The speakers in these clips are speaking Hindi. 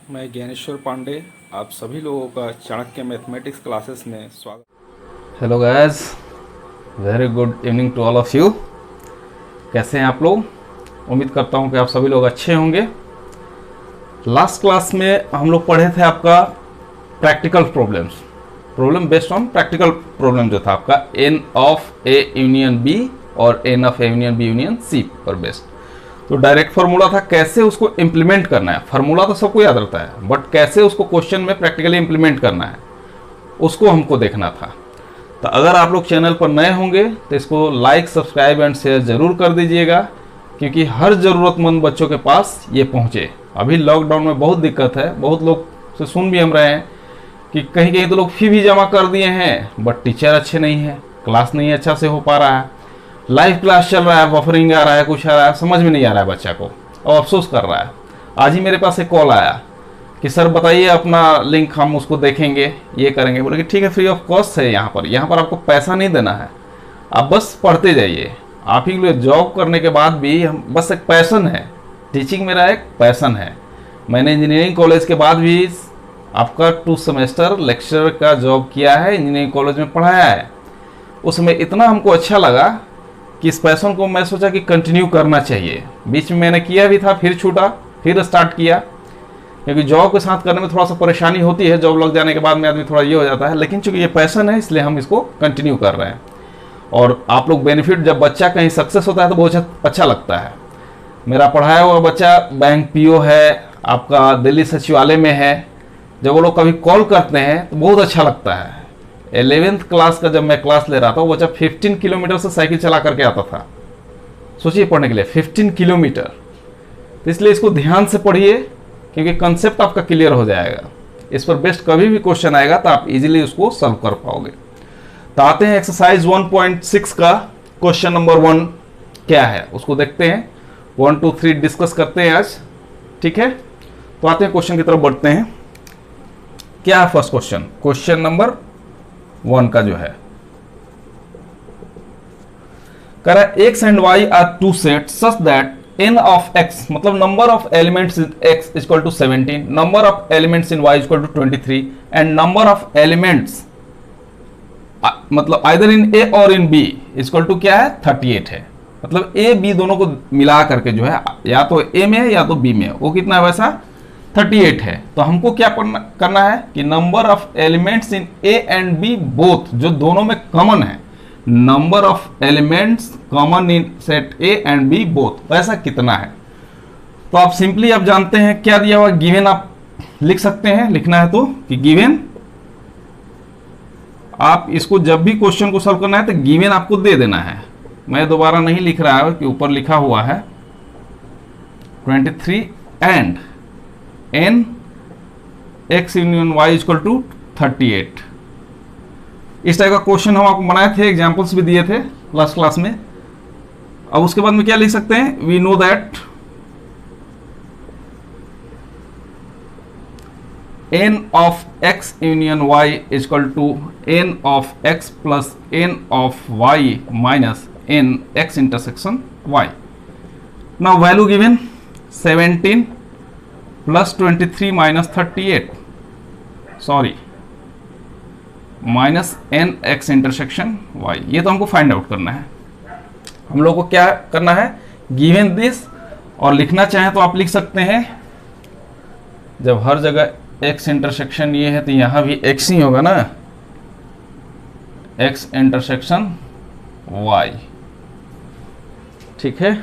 मैं ज्ञानेश्वर पांडे, आप सभी लोगों का चाणक्य मैथमेटिक्स क्लासेस में स्वागत। Hello guys, very good evening to all of you. कैसे हैं आप लोग? उम्मीद करता हूं कि आप सभी लोग अच्छे होंगे। लास्ट क्लास में हम लोग पढ़े थे आपका practical problem based on practical problem जो था आपका n of A union B और n of A union B union C पर बेस्ड। तो डायरेक्ट फार्मूला था, कैसे उसको इम्प्लीमेंट करना है। फार्मूला तो सबको याद रहता है, बट कैसे उसको क्वेश्चन में प्रैक्टिकली इम्प्लीमेंट करना है उसको हमको देखना था। तो अगर आप लोग चैनल पर नए होंगे तो इसको लाइक, सब्सक्राइब एंड शेयर ज़रूर कर दीजिएगा, क्योंकि हर ज़रूरतमंद बच्चों के पास ये पहुँचे। अभी लॉकडाउन में बहुत दिक्कत है, बहुत लोग से सुन भी हम रहे हैं कि कहीं कहीं तो लोग फी भी जमा कर दिए हैं, बट टीचर अच्छे नहीं है, क्लास नहीं अच्छा से हो पा रहा है, लाइव क्लास चल रहा है, बफरिंग आ रहा है, कुछ आ रहा है, समझ में नहीं आ रहा है बच्चा को, और अफसोस कर रहा है। आज ही मेरे पास एक कॉल आया कि सर बताइए अपना लिंक, हम उसको देखेंगे, ये करेंगे। बोले कि ठीक है, फ्री ऑफ कॉस्ट है। यहाँ पर आपको पैसा नहीं देना है, आप बस पढ़ते जाइए। आप ही लिए जॉब करने के बाद भी हम बस एक पैसन है, टीचिंग मेरा एक पैसन है। मैंने इंजीनियरिंग कॉलेज के बाद भी आपका 2 सेमेस्टर लेक्चरर का जॉब किया है, इंजीनियरिंग कॉलेज में पढ़ाया है। उसमें इतना हमको अच्छा लगा कि इस पैसन को मैं सोचा कि कंटिन्यू करना चाहिए। बीच में मैंने किया भी था, फिर छूटा, फिर स्टार्ट किया, क्योंकि जॉब के साथ करने में थोड़ा सा परेशानी होती है। जॉब लग जाने के बाद में आदमी थोड़ा ये हो जाता है, लेकिन चूंकि ये पैसन है इसलिए हम इसको कंटिन्यू कर रहे हैं। और आप लोग बेनिफिट, जब बच्चा कहीं सक्सेस होता है तो बहुत अच्छा लगता है। मेरा पढ़ाया हुआ बच्चा बैंक पीओ है, आपका दिल्ली सचिवालय में है। जब वो लोग कभी कॉल करते हैं तो बहुत अच्छा लगता है। 11th क्लास का जब मैं क्लास ले रहा था, वो बच्चा 15 किलोमीटर से साइकिल चला करके आता था, सोचिए, पढ़ने के लिए 15 किलोमीटर। तो इसलिए इसको ध्यान से पढ़िए, क्योंकि कंसेप्ट आपका क्लियर हो जाएगा। इस पर बेस्ड कभी भी क्वेश्चन आएगा तो आप इजीली उसको सॉल्व कर पाओगे। तो आते हैं एक्सरसाइज 1.6 का क्वेश्चन नंबर 1 क्या है उसको देखते हैं। 1 2 3 डिस्कस करते हैं आज, ठीक है। तो आते हैं क्वेश्चन की तरफ बढ़ते हैं। क्या है फर्स्ट क्वेश्चन? क्वेश्चन नंबर 1 का जो है, कह रहा है x and y are two set such that n of x, मतलब number of elements in x is equal to 17, number of elements in y is equal to 23 and number of elements मतलब आइदर इन a और in b is equal to क्या है 38 है। मतलब a b दोनों को मिला करके जो है, या तो a में है या तो b में है, वो कितना है वैसा 38 है। तो हमको क्या करना है कि number of elements in A and B both, जो दोनों में कॉमन है, number of elements common in set A and B both, ऐसा कितना है। तो आप सिंपली आप जानते हैं क्या दिया हुआ, गिवन आप लिख सकते हैं। लिखना है तो कि गिवन, आप इसको जब भी क्वेश्चन को सॉल्व करना है तो गिवन आपको दे देना है। मैं दोबारा नहीं लिख रहा है कि ऊपर लिखा हुआ है 23 and n x union y equal to 38। इस टाइप का क्वेश्चन हम आपको बनाए थे, एग्जांपल्स भी दिए थे लास्ट क्लास में। अब उसके बाद में क्या लिख सकते हैं, we know that n of x union y equal to n of x plus n of y minus n x intersection y। Now value given 17 plus 23 minus 38, sorry minus N X intersection Y. ये तो हमको फाइंड आउट करना है। हम लोग को क्या करना है, गिवन दिस, और लिखना चाहें तो आप लिख सकते हैं। जब हर जगह एक्स इंटरसेक्शन ये है तो यहां भी एक्स ही होगा ना, एक्स इंटरसेक्शन वाई, ठीक है।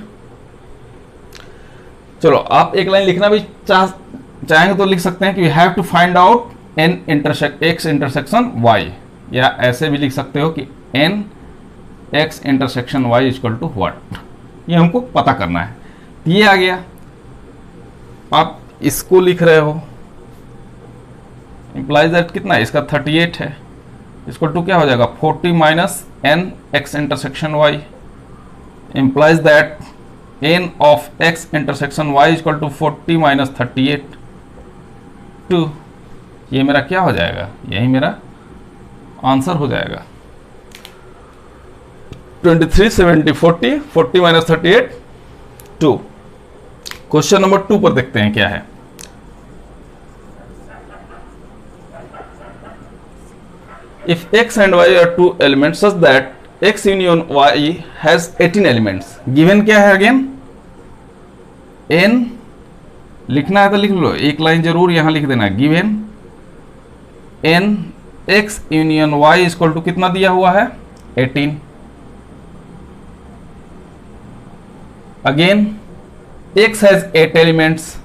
चलो आप एक लाइन लिखना भी चाहेंगे तो लिख सकते हैं कि we have to find out n X intersection y, या ऐसे भी लिख सकते हो कि n x intersection y equal to what, ये हमको पता करना है। ये आ गया, आप इसको लिख रहे हो, इंप्लाइज दैट कितना है इसका 38 है, इक्वल टू क्या हो जाएगा 40 minus n x intersection y, implies that n of x intersection y equal to 40 minus 38 2। ये मेरा क्या हो जाएगा, यही मेरा आंसर हो जाएगा। 23 70 40 40 माइनस 38 2। क्वेश्चन नंबर 2 पर देखते हैं क्या है। If x and y are two elements such that x union y has 18 elements, given क्या है अगेन, n लिखना है तो लिख लो, एक लाइन जरूर यहां लिख देना, given n x union y equal to कितना दिया हुआ है 18। Again x has 8 elements,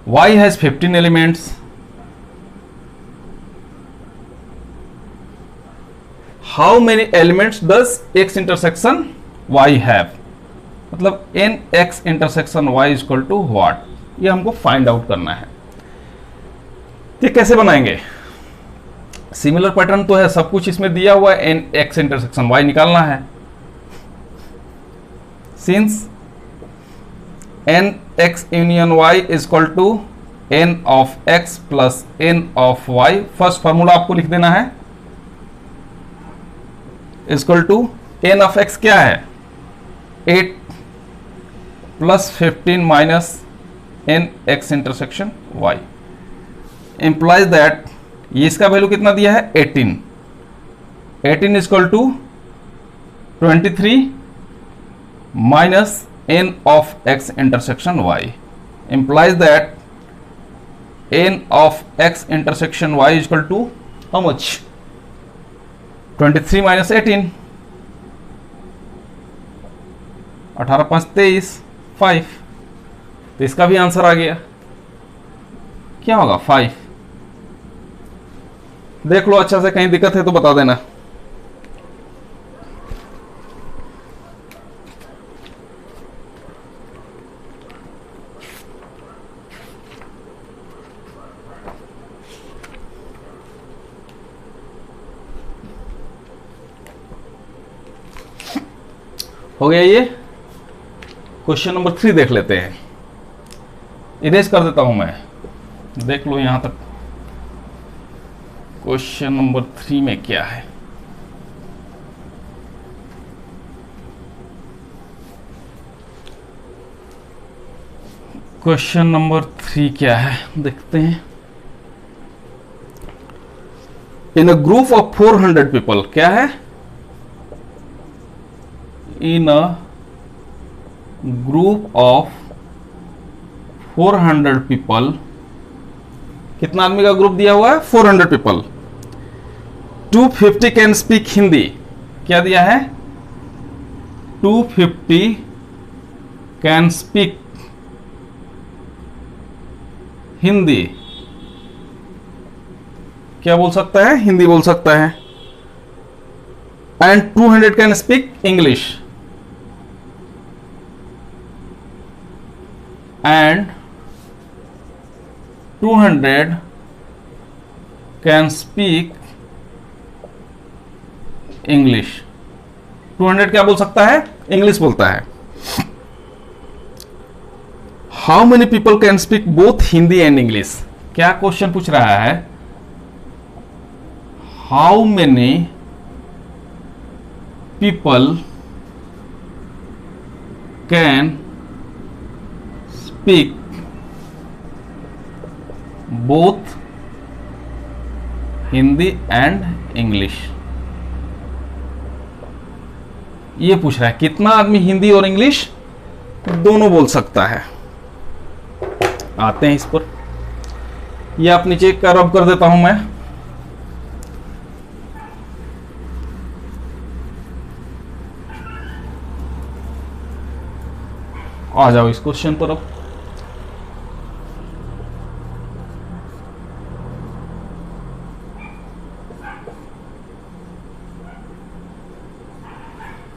y has 15 elements, how many elements does x intersection y have, मतलब n x intersection y equal to what, ये हमको फाइंड आउट करना है। ये कैसे बनाएंगे, सिमिलर पैटर्न तो है, सब कुछ इसमें दिया हुआ है, n x इंटरसेक्शन y निकालना है। Since n x union y is equal to n of x plus n of y, first formula आपको लिख देना है, equal to n of x क्या है 8 plus 15 minus n x intersection y, implies that ये इसका वैल्यू कितना दिया है 18 equal to 23 minus n of x intersection y, implies that n of x intersection y equal to how much 23 minus 18, 18 5 23 5, तो इसका भी आंसर आ गया, क्या होगा 5। देख लो अच्छा से, कहीं दिक्कत है तो बता देना। हो गया ये। क्वेश्चन नंबर 3 देख लेते हैं, इरेज कर देता हूं मैं, देख लो यहां तक। क्वेश्चन नंबर 3 में क्या है, क्वेश्चन नंबर 3 क्या है देखते हैं। इन अ ग्रुप ऑफ 400 पीपल, क्या है, इन अ ग्रुप ऑफ 400 पीपल, कितना आदमी का ग्रुप दिया हुआ है 400 पीपल, 250 कैन स्पीक हिंदी, क्या दिया है 250 कैन स्पीक हिंदी, क्या बोल सकता है, हिंदी बोल सकता है, and 200 can speak English, and 200 can speak English. 200 क्या बोल सकता है, इंग्लिश बोलता है। How many people can speak both Hindi and English, क्या क्वेश्चन पूछ रहा है, how many people can speak both Hindi and English, ये पूछ रहा है कितना आदमी हिंदी और इंग्लिश दोनों बोल सकता है। आते हैं इस पर, ये आप नीचे रब कर देता हूं मैं, आ जाओ इस क्वेश्चन पर अब।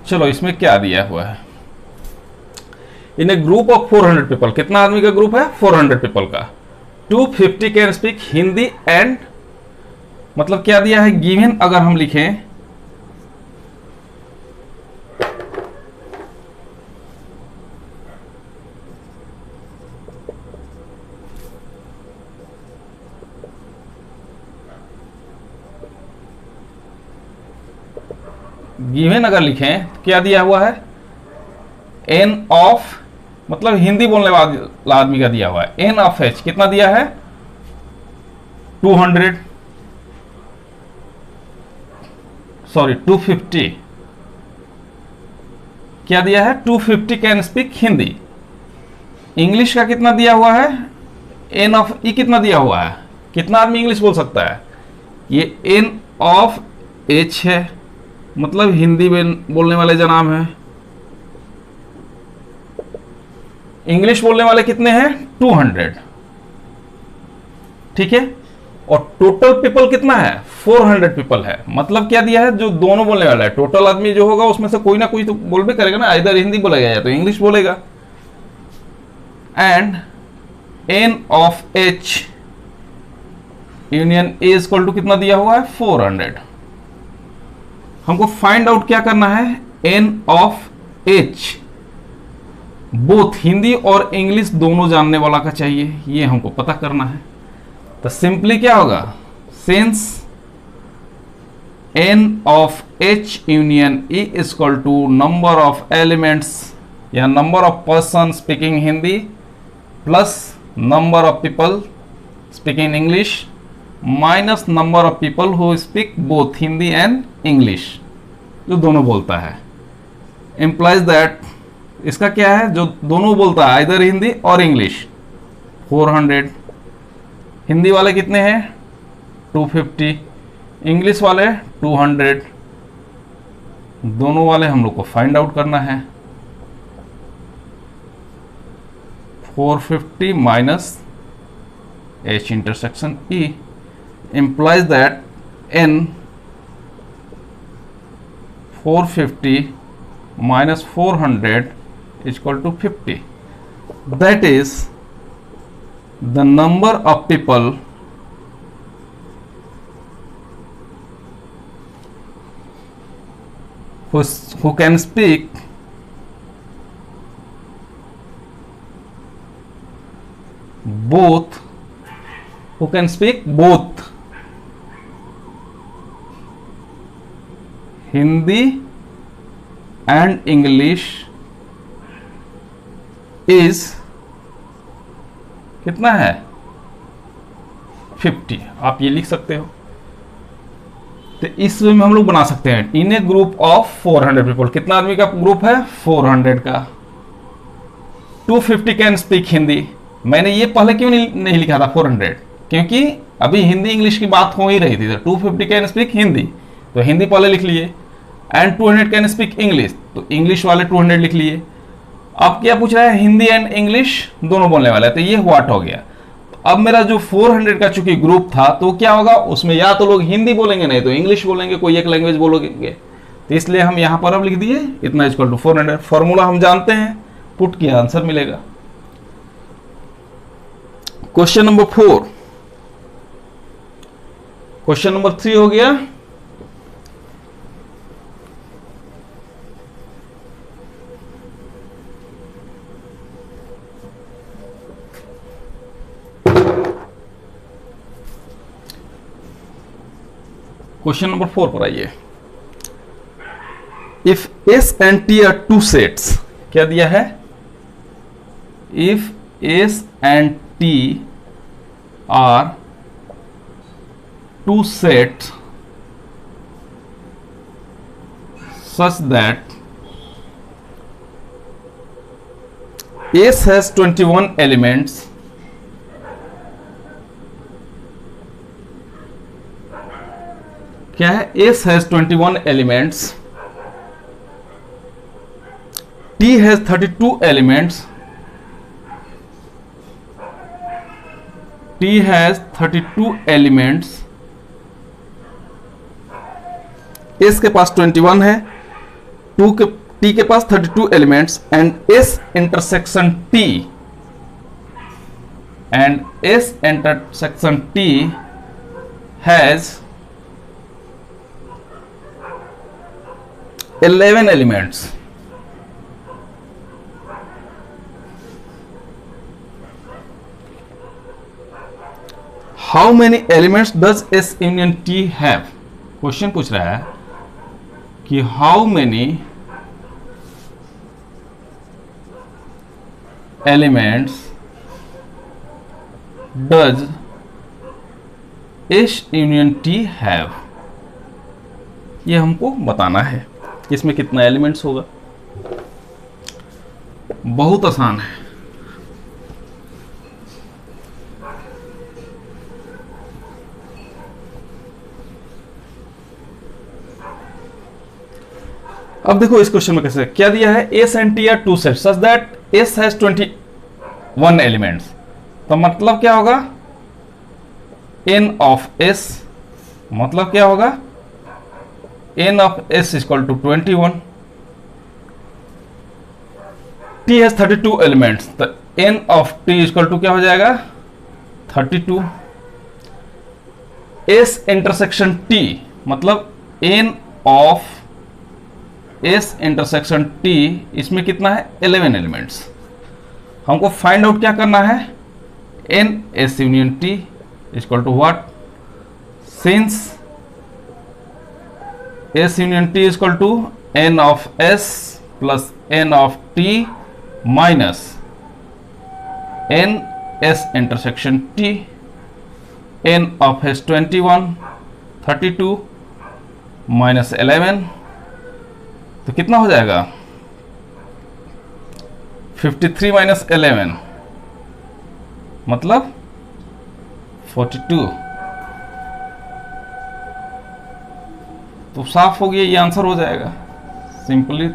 चलो इसमें क्या दिया हुआ है, इन ए ग्रुप ऑफ 400 पीपल, कितना आदमी का ग्रुप है 400 पीपल का, 250 कैन स्पीक हिंदी एंड, मतलब क्या दिया है गिवन, अगर हम लिखें गिवन, अगर लिखें क्या दिया हुआ है एन ऑफ, मतलब हिंदी बोलने वाला आदमी का दिया हुआ है, एन ऑफ एच कितना दिया है 200, सॉरी 250, क्या दिया है? 250 कैन स्पीक हिंदी। इंग्लिश का कितना दिया हुआ है? एन ऑफ ई कितना दिया हुआ है? कितना आदमी इंग्लिश बोल सकता है? ये एन ऑफ एच है, मतलब हिंदी बोलने वाले जनाब हैं। इंग्लिश बोलने वाले कितने हैं? 200, ठीक है। और टोटल पीपल कितना है? 400 पीपल है। मतलब क्या दिया है? जो दोनों बोलने वाला है, टोटल आदमी जो होगा उसमें से कोई ना कोई तो बोल भी करेगा ना, इधर हिंदी बोलेगा या तो इंग्लिश बोलेगा। And N of H union A equal to कितना दिया हुआ है? 400। हमको फाइंड आउट क्या करना है? N of H both Hindi और इंग्लिश दोनों जानने वाला का चाहिए, ये हमको पता करना है। तो सिंपली क्या होगा? Since n of H union E equal to number of elements या number of person speaking Hindi plus number of people speaking English minus number of people who speak both Hindi and English, जो दोनों बोलता है, इंप्लाइज दैट इसका क्या है? जो दोनों बोलता है इधर हिंदी और इंग्लिश 400। हिंदी वाले कितने हैं? 250, इंग्लिश वाले 200। दोनों वाले हम लोग को फाइंड आउट करना है। 450 minus H intersection E implies that n 450 minus 400 is equal to 50. That is the number of people who can speak both Hindi and English is कितना है? 50। आप ये लिख सकते हो। तो इस वे में हम लोग बना सकते हैं इन ए ग्रुप ऑफ 400 पीपल। कितना आदमी का ग्रुप है? 400 का। 250 कैन स्पीक हिंदी। मैंने ये पहले क्यों नहीं लिखा था 400? क्योंकि अभी हिंदी इंग्लिश की बात हो ही रही थी। तो 250 कैन स्पीक हिंदी, तो हिंदी पहले लिख लिए। एंड 200 कैन स्पीक इंग्लिश, तो इंग्लिश वाले 200 लिख लिए। अब क्या पूछ रहा है? हिंदी एंड इंग्लिश दोनों बोलने वाला है, तो ये व्हाट हो गया। तो अब मेरा जो 400 का चूंकि ग्रुप था, तो क्या होगा उसमें? या तो लोग हिंदी बोलेंगे, नहीं तो इंग्लिश बोलेंगे, कोई एक लैंग्वेज बोलोगे। तो इसलिए हम यहां पर अब लिख दिए इतना इक्वल टू 400। फॉर्मूला हम जानते हैं, पुट किया आंसर मिलेगा। Question number 4। क्वेश्चन नंबर 3 हो गया। क्वेश्चन नंबर 4 पर आइए। If S and T are two sets, क्या दिया है? If S and T are two sets such that S has 21 elements क्या है? S has 21 elements, T has 32 elements, T has 32 elements, S के पास 21 है, T के पास 32 elements and S intersection T has 11 elements. How many elements does S union T have? Question पूछ रहा है कि how many elements does S union T have, ये हमको बताना है कि इसमें कितना एलिमेंट्स होगा। बहुत आसान है। अब देखो इस क्वेश्चन में कैसे क्या दिया है, S and T are two set such that S has 21 elements. तो मतलब क्या होगा, एन ऑफ एस, मतलब क्या होगा, n of S equal to 21, T has 32 elements, तो n of T equal to क्या हो जाएगा 32। एस इंटरसेक्शन टी मतलब n of S intersection T, इसमें कितना है 11 एलिमेंट्स। हमको फाइंड आउट क्या करना है, N S union T equal to what, since S union T equal to N of S plus N of T minus N S intersection T, N of S 21, 32 minus 11, तो कितना हो जाएगा 53 माइनस 11 मतलब 42। तो साफ हो गया, ये आंसर हो जाएगा। सिंपली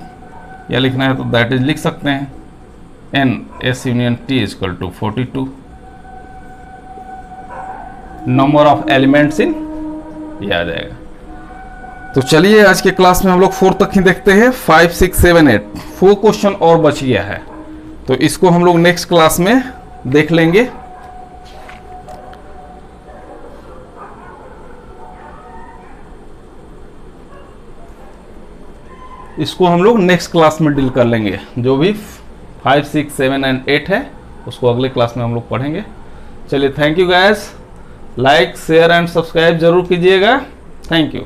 या लिखना है तो दैट इज लिख सकते हैं, N S union T equal to 42 number of elements in, ये आ जाएगा। तो चलिए आज के क्लास में हम लोग 4 तक ही देखते हैं, 5, 6, 7, 8 4 क्वेश्चन और बच गया है, तो इसको हम लोग नेक्स्ट क्लास में देख लेंगे। इसको हम लोग नेक्स्ट क्लास में डील कर लेंगे, जो भी 5, 6, 7 एंड 8 है उसको अगले क्लास में हम लोग पढ़ेंगे। चलिए thank you guys, like share and subscribe जरूर कीजिएगा। Thank you.